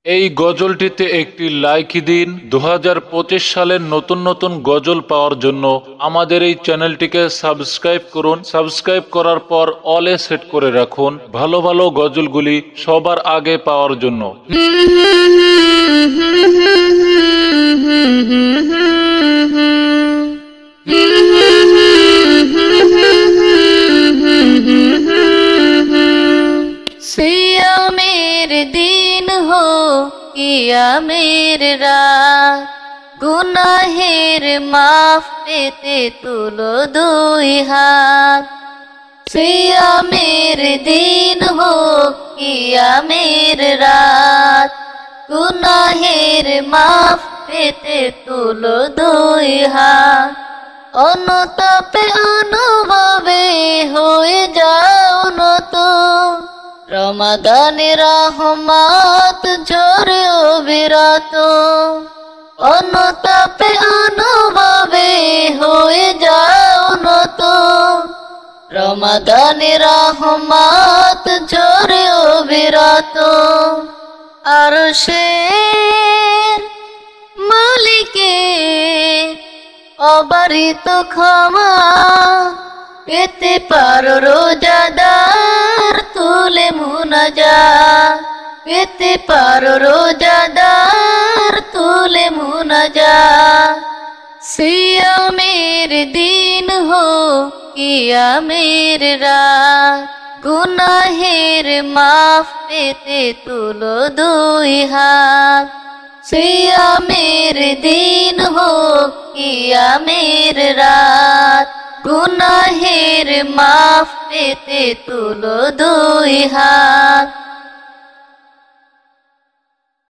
এই গজলটিতে একটি লাইক দিন। 2025 সালের নতুন নতুন গজল পাওয়ার জন্য আমাদের এই চ্যানেলটিকে সাবস্ক্রাইব করুন। সাবস্ক্রাইব করার পর অলে সেট করে রাখুন ভালো ভালো গজলগুলি সবার আগে পাওয়ার জন্য। सियामेर दिन हो कियामेर रात, गुनाहेर माफ पेते तुलो दुई हाथ। सियामेर दिन हो कियामेर रात, गुनाहेर माफ पेते तुलो दुई हाथ। অনুতাপে অনুভবে হয়ে যাও নত, রমাদানে রহমত ঝরে অবিরত। অনুতাপে অনুভবে হয়ে যাও নত, রমাদানে রহমত ঝরে অবিরত। আরশের মালিকের অবারিত ক্ষমা পেতে পারো রোজাদার তুলে মুনাজাত, পেতে পারো রোজাদার তুলে মুনাজাত। সিয়ামের দিন হো কিয়ামের রাত, গুনাহের মাফ পেতে তুলো দুই হাত। সিয়ামের দিন হো কিয়ামের রাত, গুনাহের মাফ পেতে তুলো দুই হাত।